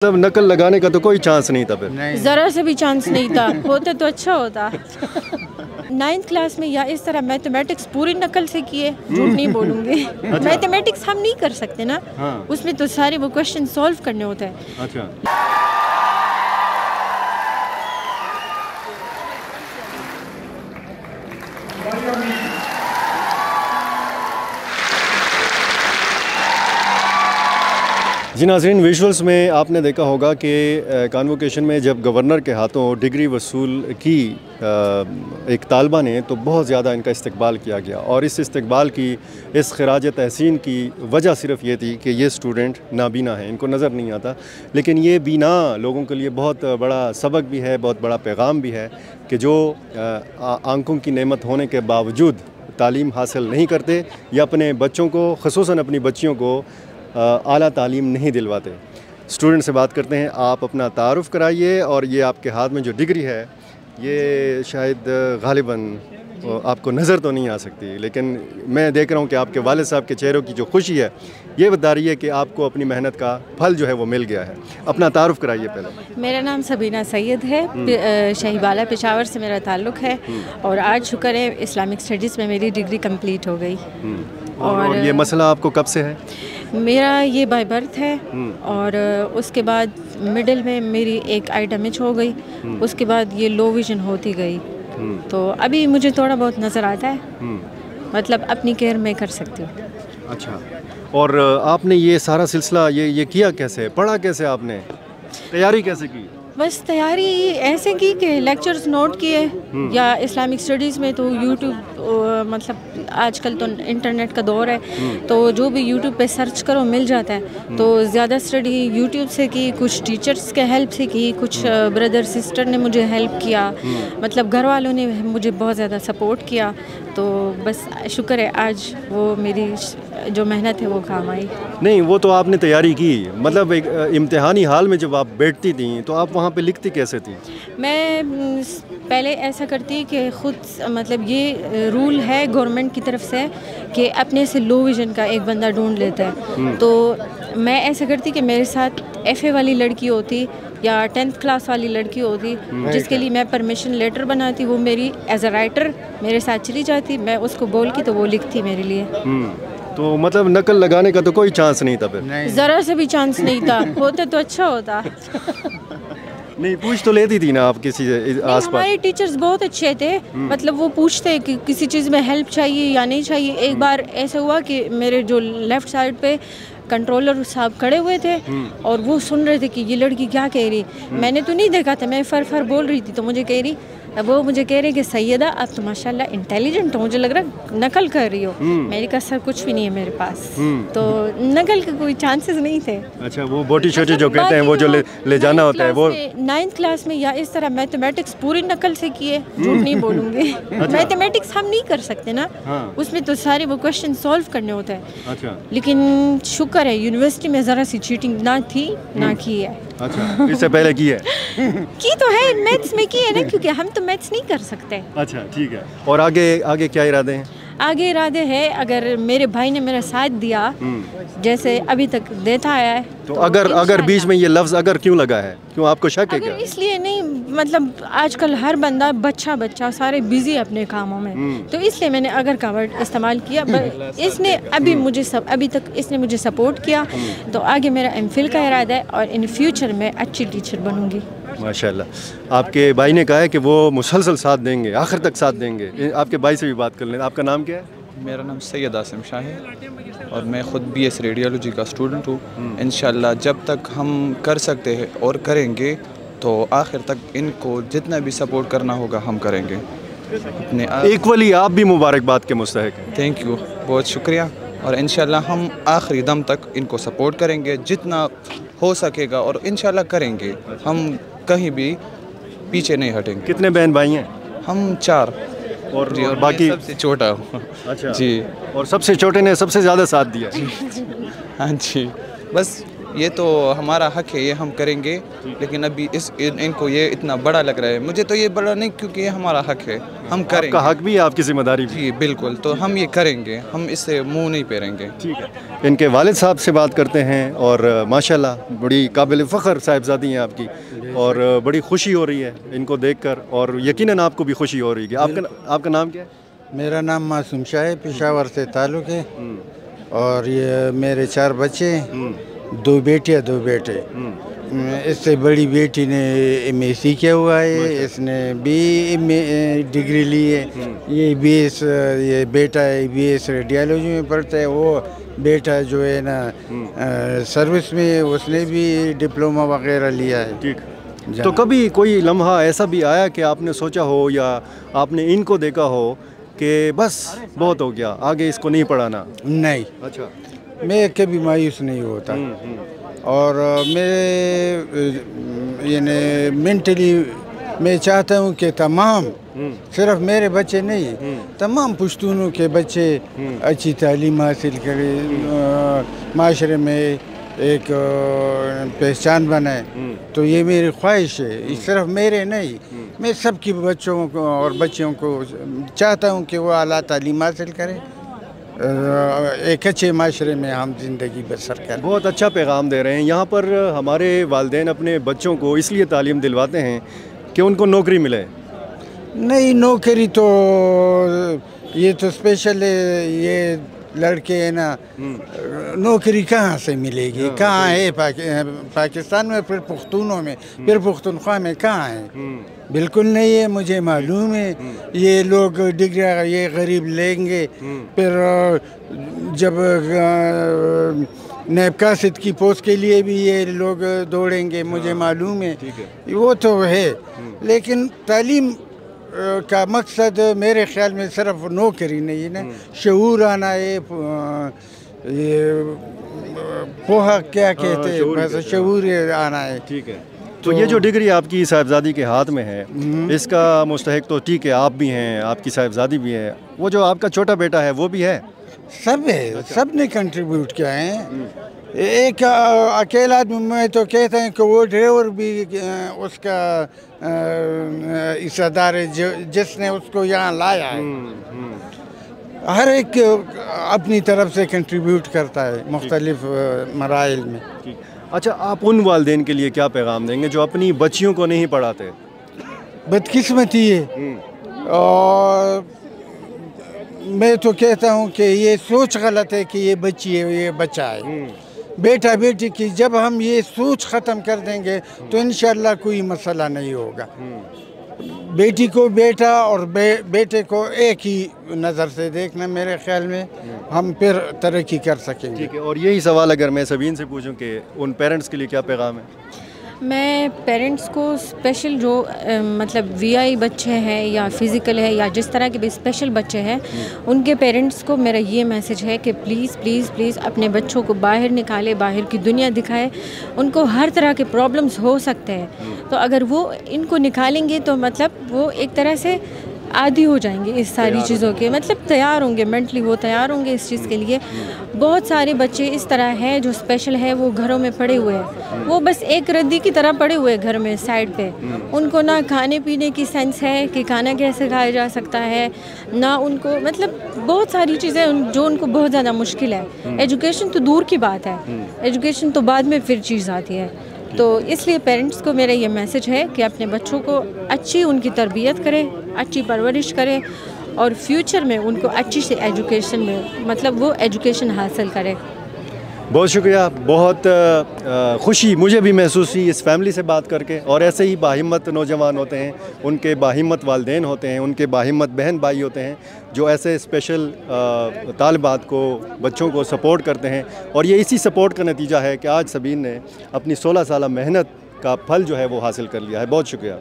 मतलब नकल लगाने का तो कोई चांस नहीं था फिर? ज़रा से भी चांस नहीं था। होता तो अच्छा होता। 9th क्लास में या इस तरह मैथमेटिक्स पूरी नकल से किए, झूठ नहीं बोलूँगी। मैथमेटिक्स हम नहीं कर सकते ना। हाँ। उसमें तो सारे वो क्वेश्चन सॉल्व करने होते हैं। अच्छा। जी नाज़रीन, विजुअल्स में आपने देखा होगा कि कॉन्वोकेशन में जब गवर्नर के हाथों डिग्री वसूल की एक तालबा ने तो बहुत ज़्यादा इनका इस्तकबाल किया गया और इस इस्तकबाल की इस खराज तहसीन की वजह सिर्फ ये थी कि ये स्टूडेंट नाबीना है, इनको नज़र नहीं आता। लेकिन ये बीना लोगों के लिए बहुत बड़ा सबक भी है, बहुत बड़ा पैगाम भी है कि जो आंखों की नेमत होने के बावजूद तालीम हासिल नहीं करते या अपने बच्चों को, ख़ुसूसन अपनी बच्चियों को आला तालीम नहीं दिलवाते। स्टूडेंट से बात करते हैं। आप अपना तारुफ़ कराइए और ये आपके हाथ में जो डिग्री है ये शायद गालिबन आपको नज़र तो नहीं आ सकती, लेकिन मैं देख रहा हूँ कि आपके वालिद साहब के चेहरों की जो खुशी है ये बता रही है कि आपको अपनी मेहनत का फल जो है वो मिल गया है। अपना तारुफ़ कराइए पहले। मेरा नाम सबीना सैयद है, शाहीबाला पेशावर से मेरा ताल्लुक़ है और आज शुक्र है इस्लामिक स्टडीज़ में मेरी डिग्री कंप्लीट हो गई। और ये मसला आपको कब से है? मेरा ये बाय बर्थ है और उसके बाद मिडिल में मेरी एक आई डैमेज हो गई, उसके बाद ये लो विजन होती गई, तो अभी मुझे थोड़ा बहुत नज़र आता है, मतलब अपनी केयर में कर सकती हूँ। अच्छा, और आपने ये सारा सिलसिला ये किया कैसे, पढ़ा कैसे, आपने तैयारी कैसे की? बस तैयारी ऐसे की कि लेक्चर्स नोट किए या इस्लामिक स्टडीज़ में तो यूट्यूब, मतलब आजकल तो इंटरनेट का दौर है तो जो भी यूट्यूब पे सर्च करो मिल जाता है, तो ज़्यादा स्टडी यूट्यूब से की, कुछ टीचर्स के हेल्प से की, कुछ ब्रदर सिस्टर ने मुझे हेल्प किया, मतलब घर वालों ने मुझे बहुत ज़्यादा सपोर्ट किया, तो बस शुक्र है आज वो मेरी जो मेहनत है वो काम आई। नहीं, वो तो आपने तैयारी की, मतलब एक इम्तिहानी हाल में जब आप बैठती थी तो आप वहाँ पे लिखती कैसे थी? मैं पहले ऐसा करती कि ख़ुद, मतलब ये रूल है गवर्नमेंट की तरफ से कि अपने से लो विज़न का एक बंदा ढूंढ लेता है, तो मैं ऐसा करती कि मेरे साथ FA वाली लड़की होती या 10th क्लास वाली लड़की होती जिसके लिए मैं परमिशन लेटर बनाती, वो मेरी एज अ राइटर मेरे साथ चली जाती, मैं उसको बोल की तो वो लिखती मेरे लिए। तो मतलब नकल लगाने का तो कोई चांस नहीं था फिर? ज़रा से भी चांस नहीं था। होता तो अच्छा होता। नहीं, पूछ तो लेती थी ना आप किसी आसपास? हमारे टीचर्स बहुत अच्छे थे, मतलब वो पूछते कि किसी चीज़ में हेल्प चाहिए या नहीं चाहिए। एक बार ऐसा हुआ कि मेरे जो लेफ़्ट साइड पे कंट्रोलर साहब खड़े हुए थे और वो सुन रहे थे कि ये लड़की क्या कह रही, मैंने तो नहीं देखा था, मैं फर बोल रही थी, तो मुझे कह रही, वो मुझे कह रहे कि सैयदा आप तो माशाल्लाह इंटेलिजेंट हो, मुझे लग रहा नकल कर रही हो। मैंने कहा सर कुछ भी नहीं है मेरे पास, तो नकल के कोई चांसेस नहीं थे। अच्छा, वो बोटी छोटी जो कहते हैं वो जो ले जाना होता है वो 9th क्लास में या इस तरह मैथमेटिक्स पूरी नकल से किए, झूठ नहीं बोलूँगी। मैथमेटिक्स हम नहीं कर सकते ना। उसमें तो सारे वो क्वेश्चन सॉल्व करने होते हैं। अच्छा। लेकिन शुक्र है यूनिवर्सिटी में ज़रा सी चीटिंग ना थी ना की है। अच्छा, इससे पहले की है? की तो है, मैथ्स में की है ना, क्योंकि हम तो मैथ्स नहीं कर सकते। अच्छा, ठीक है। और आगे क्या इरादे हैं? आगे इरादे है, अगर मेरे भाई ने मेरा साथ दिया जैसे अभी तक देता आया है, तो अगर बीच में ये लफ्ज़ अगर क्यों लगा है, क्यों आपको शक है क्या? इसलिए नहीं, मतलब आजकल हर बंदा बच्चा सारे बिजी अपने कामों में, तो इसलिए मैंने अगर का वर्ड इस्तेमाल किया। इसने अभी तक इसने मुझे सपोर्ट किया, तो आगे मेरा MPhil का इरादा है और इन फ्यूचर में अच्छी टीचर बनूंगी। माशाल्लाह। आपके भाई ने कहा है कि वो मुसलसल साथ देंगे, आखिर तक साथ देंगे। आपके भाई से भी बात कर लें। आपका नाम क्या है? मेरा नाम सैयद आसिम शाह है और मैं ख़ुद BS रेडियोलॉजी का स्टूडेंट हूँ। इंशाल्लाह जब तक हम कर सकते हैं और करेंगे तो आखिर तक इनको जितना भी सपोर्ट करना होगा हम करेंगे। अपने इक्वली आप भी मुबारकबाद के मुस्तहिक हैं। थैंक यू, बहुत शुक्रिया। और इंशाल्लाह हम आखिरी दम तक इनको सपोर्ट करेंगे जितना हो सकेगा और इंशाल्लाह करेंगे, हम कहीं भी पीछे नहीं हटेंगे। कितने बहन भाई हैं? हम 4 और बाकी सबसे छोटा हूँ। अच्छा जी। और सबसे छोटे ने सबसे ज़्यादा साथ दिया? हाँ जी, बस ये तो हमारा हक है, ये हम करेंगे, लेकिन अभी इनको ये इतना बड़ा लग रहा है। मुझे तो ये बड़ा नहीं, क्योंकि ये हमारा हक है, हम करेंगे। आपका हक भी है, आपकी जिम्मेदारी भी। जी बिल्कुल, तो हम ये करेंगे, हम इससे मुंह नहीं फेरेंगे। ठीक है, इनके वालिद साहब से बात करते हैं और माशाल्लाह बड़ी काबिल फ़ख्र साहिबजादी हैं आपकी, और बड़ी खुशी हो रही है इनको देखकर, और यकीनन आपको भी खुशी हो रही है। आपका नाम क्या है? मेरा नाम मासूम शाह है, पेशावर से ताल्लुक़ है, और ये मेरे 4 बच्चे, 2 बेटियाँ 2 बेटे। इससे बड़ी बेटी ने MSc किया हुआ है, इसने BA डिग्री ली है। ये बेटा है BS रेडियोलॉजी में पढ़ता है। वो बेटा जो है ना सर्विस में, उसने भी डिप्लोमा वगैरह लिया है। ठीक, तो कभी कोई लम्हा ऐसा भी आया कि आपने सोचा हो या आपने इनको देखा हो कि बस बहुत हो गया, आगे इसको नहीं पढ़ाना? नहीं, अच्छा, मैं कभी मायूस नहीं होता, और मैं यानी मेंटली मैं चाहता हूँ कि तमाम, सिर्फ मेरे बच्चे नहीं, तमाम पश्तूनों के बच्चे अच्छी तालीम हासिल करें, माशरे में एक पहचान बनाए। तो ये मेरी ख्वाहिश है, सिर्फ मेरे नहीं, मैं सबकी बच्चों को और बच्चियों को चाहता हूँ कि वो आला तालीम हासिल करें, एक अच्छे माशरे में हम ज़िंदगी बसर करें। बहुत अच्छा पैगाम दे रहे हैं। यहाँ पर हमारे वालिदैन अपने बच्चों को इसलिए तालीम दिलवाते हैं कि उनको नौकरी मिले। नहीं, नौकरी तो ये तो स्पेशल है, ये लड़के है ना, नौकरी कहाँ से मिलेगी? कहाँ है पाकिस्तान में, फिर पुख्तूनों में, फिर पुख्तूनख्वा में कहाँ है? बिल्कुल नहीं है, मुझे मालूम है। ये लोग डिग्री ये गरीब लेंगे, फिर जब नैब कासिद की पोस्ट के लिए भी ये लोग दौड़ेंगे, मुझे मालूम है, वो तो है। लेकिन तालीम का मकसद मेरे ख्याल में सिर्फ नौकरी नहीं है ना, शऊर आना है, ये पोहा क्या कहते हैं, बस शऊर आना है। ठीक है, तो ये जो डिग्री आपकी साहिबजादी के हाथ में है, इसका मुस्तहिक तो ठीक है, आप भी हैं, आपकी साहिबजादी भी है, वो जो आपका छोटा बेटा है वो भी है, सब है। अच्छा। सब ने कंट्रीब्यूट किया है। एक अकेला आदमी, मैं तो कहता हूँ कि वो ड्राइवर भी उसका हिस्सेदार है, जिसने उसको यहाँ लाया है। हर एक अपनी तरफ से कंट्रीब्यूट करता है मुख्तलिफ मराइल में। अच्छा, आप उन वालिदैन के लिए क्या पैगाम देंगे जो अपनी बच्चियों को नहीं पढ़ाते? बदकिस्मती है, और मैं तो कहता हूँ कि ये सोच गलत है कि ये बच्ची है, ये बच्चा है। बेटा बेटी की जब हम ये सोच ख़त्म कर देंगे तो इंशाअल्लाह कोई मसला नहीं होगा। बेटी को बेटा और बेटे को एक ही नज़र से देखना, मेरे ख्याल में हम फिर तरक्की कर सकेंगे। ठीक है, और यही सवाल अगर मैं सबीन से पूछूं कि उन पेरेंट्स के लिए क्या पैगाम है? मैं पेरेंट्स को स्पेशल जो मतलब VI बच्चे हैं या फिज़िकल है या जिस तरह के भी स्पेशल बच्चे हैं, उनके पेरेंट्स को मेरा ये मैसेज है कि प्लीज़ प्लीज़ प्लीज़ अपने बच्चों को बाहर निकाले, बाहर की दुनिया दिखाए। उनको हर तरह के प्रॉब्लम्स हो सकते हैं, तो अगर वो इनको निकालेंगे तो मतलब वो एक तरह से आदी हो जाएंगे इस सारी चीज़ों के, मतलब तैयार होंगे, मेंटली वो तैयार होंगे इस चीज़ के लिए। बहुत सारे बच्चे इस तरह हैं जो स्पेशल है, वो घरों में पड़े हुए हैं, वो बस एक रद्दी की तरह पड़े हुए हैं घर में साइड पे। उनको ना खाने पीने की सेंस है कि खाना कैसे खाया जा सकता है, ना उनको मतलब बहुत सारी चीज़ें जो उनको बहुत ज़्यादा मुश्किल है। एजुकेशन तो दूर की बात है, एजुकेशन तो बाद में फिर चीज़ आती है। तो इसलिए पेरेंट्स को मेरा ये मैसेज है कि अपने बच्चों को अच्छी उनकी तरबियत करें, अच्छी परवरिश करें, और फ्यूचर में उनको अच्छी से एजुकेशन में मतलब वो एजुकेशन हासिल करें। बहुत शुक्रिया, बहुत खुशी मुझे भी महसूस हुई इस फैमिली से बात करके। और ऐसे ही बाहिम्मत नौजवान होते हैं, उनके बाहिम्मत वालिदैन होते हैं, उनके बाहिम्मत बहन भाई होते हैं जो ऐसे स्पेशल तालिबात को, बच्चों को सपोर्ट करते हैं। और ये इसी सपोर्ट का नतीजा है कि आज सबीन ने अपनी 16 साल मेहनत का फल जो है वो हासिल कर लिया है। बहुत शुक्रिया।